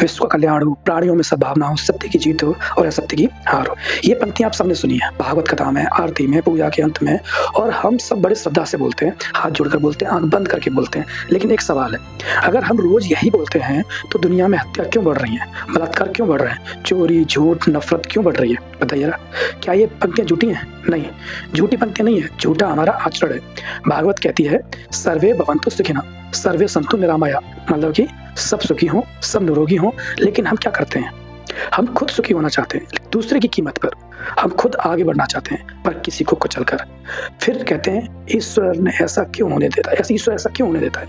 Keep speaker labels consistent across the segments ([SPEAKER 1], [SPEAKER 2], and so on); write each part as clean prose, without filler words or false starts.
[SPEAKER 1] विश्व का कल्याण हो, प्राणियों में सद्भावना हो, सत्य की जीत हो और असत्य की हार हो। ये पंक्तियाँ आप सबने सुनी है, भागवत कथा में, आरती में, पूजा के अंत में, और हम सब बड़े श्रद्धा से बोलते हैं, हाथ जोड़कर बोलते हैं, आँख बंद करके बोलते हैं। लेकिन एक सवाल है, अगर हम रोज़ यही बोलते हैं तो दुनिया में हत्या क्यों बढ़ रही है, बलात्कार क्यों बढ़ रहे हैं, चोरी, झूठ, नफ़रत क्यों बढ़ रही है? बताइए ना, क्या ये पंक्तियाँ झूठी हैं? नहीं, झूठी पंक्तियाँ नहीं है, झूठा हमारा आचरण है। भागवत कहती है, सर्वे भवन्तु सुखिनः, सर्वे सन्तु निरामया, मतलब कि सब सुखी हों, सब निरोगी हों। लेकिन हम क्या करते हैं, हम खुद सुखी होना चाहते हैं दूसरे की कीमत पर, हम खुद आगे बढ़ना चाहते हैं पर किसी को कुचलकर। फिर कहते हैं ईश्वर ने ऐसा क्यों होने देता है, ईश्वर ऐसा क्यों होने देता है?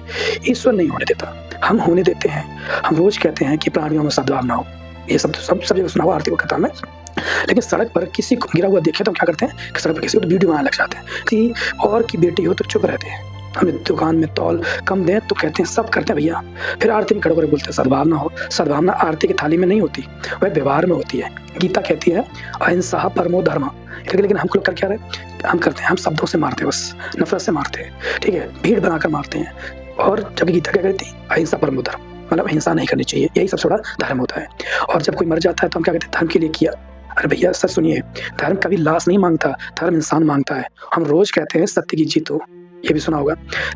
[SPEAKER 1] ईश्वर नहीं होने देता, हम होने देते हैं। हम रोज कहते हैं कि प्राणियों में सद्भावना हो, ये सब जगह सुना हुआ आरती कथा में। लेकिन सड़क पर किसी को गिरा हुआ देखे तो हम क्या करते हैं कि सड़क पर किसी को तो वीडियो बनाने लग जाते हैं कि और की बेटी हो तो चुप रहते हैं। हमें दुकान में तौल कम दें तो कहते हैं सब करते हैं भैया। फिर आरती में खड़े होकर बोलते हैं सद्भावना हो। सद्भावना आरती की थाली में नहीं होती, वह व्यवहार में होती है। गीता कहती है अहिंसा परमो धर्म। लेकिन हम लोग कर क्या रहे, हम करते हैं, हम शब्दों से मारते हैं, बस नफरत से मारते हैं, ठीक है, भीड़ बनाकर मारते हैं। और जब गीता क्या कहती है अहिंसा परमो धर्म, मतलब हिंसा नहीं करनी चाहिए, यही सबसे बड़ा धर्म होता है। और जब कोई मर जाता है तो हम क्या कहते हैं, धर्म के लिए किया। अरे भैया सच सुनिए, धर्म कभी लाश नहीं मांगता, धर्म इंसान मांगता है। हम रोज कहते हैं सत्य की जीत हो, ये भी सुना होगा,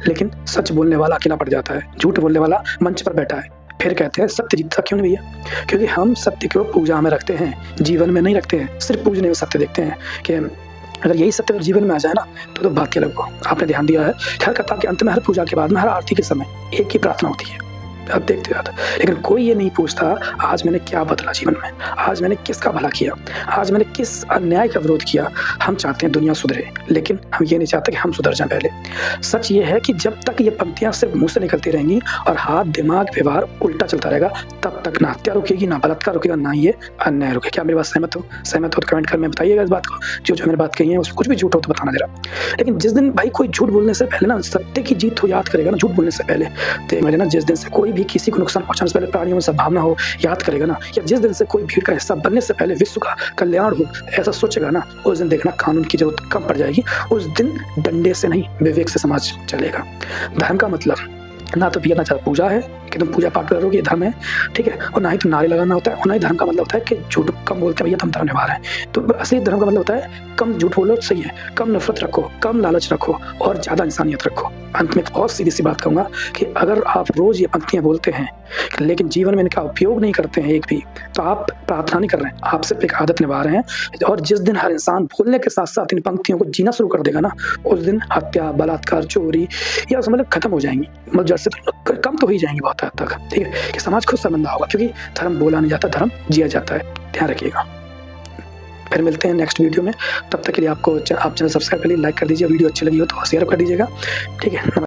[SPEAKER 1] लेकिन सच बोलने वाला अकेला पड़ जाता है, झूठ बोलने वाला मंच पर बैठा है। फिर कहते हैं सत्य जीतता क्यों नहीं भैया? क्योंकि हम सत्य को पूजा में रखते हैं, जीवन में नहीं रखते हैं। सिर्फ पूजने में सत्य देखते हैं कि अगर यही सत्य अगर जीवन में आ जाए ना तो भाग्य लगो। आपने ध्यान दिया है, हर कथा के अंत में, हर पूजा के बाद में, हर आरती के समय एक ही प्रार्थना होती है, आप देखते हो। लेकिन कोई ये नहीं पूछता आज मैंने क्या बदला जीवन में, आज मैंने किसका भला किया, आज मैंने किस अन्याय का विरोध किया। हम चाहते हैं दुनिया सुधरे, लेकिन हम ये नहीं चाहते कि हम सुधर जाएं पहले। सच ये है कि जब तक ये पंक्तियां सिर्फ मुंह से निकलती रहेंगी और हाथ दिमाग व्यवहार उल्टा चलता रहेगा, तब तक ना हत्या रुकेगी, ना बलात्कार रुकेगा, ना ये अन्याय रुकेगा। क्या मेरी बात सहमत हो? सहमत हो तो कमेंट कर में बताइएगा इस बात को। जो मैंने बात कही है उसमें कुछ भी झूठ हो तो बताना जरा। लेकिन जिस दिन भाई कोई झूठ बोलने से पहले ना सत्य की जीत हो याद करेगा ना, झूठ बोलने से पहले, तो मेरे ना जिस दिन से कोई भी किसी को नुकसान पहुंचाने से पहले प्राणियों में सद्भावना हो याद करेगा ना, या जिस दिन से कोई भीड़ का हिस्सा बनने से पहले विश्व का कल्याण हो ऐसा सोचेगा ना, उस दिन देखना कानून की जरूरत कम पड़ जाएगी। उस दिन डंडे से नहीं विवेक से समाज चलेगा। धर्म का मतलब ना तो भैया ना चाहे पूजा है कि तुम पूजा पाठ करोगे, धर्म है, ठीक है, और ना ही तुम नारे लगाना होता है, और ना ही धर्म का मतलब होता है कि झूठ कम बोलते हैं भैया तुम धर्म निभा रहे हैं। तो असली धर्म का मतलब होता है कम झूठ बोलो, सही है, कम नफरत रखो, कम लालच रखो और ज्यादा इंसानियत रखो। अंत में बहुत सीधी सी बात कहूंगा कि अगर आप रोज ये पंक्तियां बोलते हैं लेकिन जीवन में इनका उपयोग नहीं करते हैं एक भी, तो आप प्रार्थना नहीं कर रहे हैं, आप सिर्फ एक आदत निभा रहे हैं। और जिस दिन हर इंसान बोलने के साथ साथ इन पंक्तियों को जीना शुरू कर देगा ना, उस दिन हत्या, बलात्कार, चोरी या मतलब खत्म हो जाएंगी, मतलब जड़ से कम तो ही जाएंगी बहुत हद तक, ठीक है, कि समाज खुद शर्मिंदा होगा। क्योंकि धर्म बोला नहीं जाता, धर्म जिया जाता है। ध्यान रखिएगा। फिर मिलते हैं नेक्स्ट वीडियो में, तब तक के लिए आप चैनल सब्सक्राइब कर लीजिए, लाइक कर दीजिए, वीडियो अच्छी लगी हो तो शेयर कर दीजिएगा, ठीक है।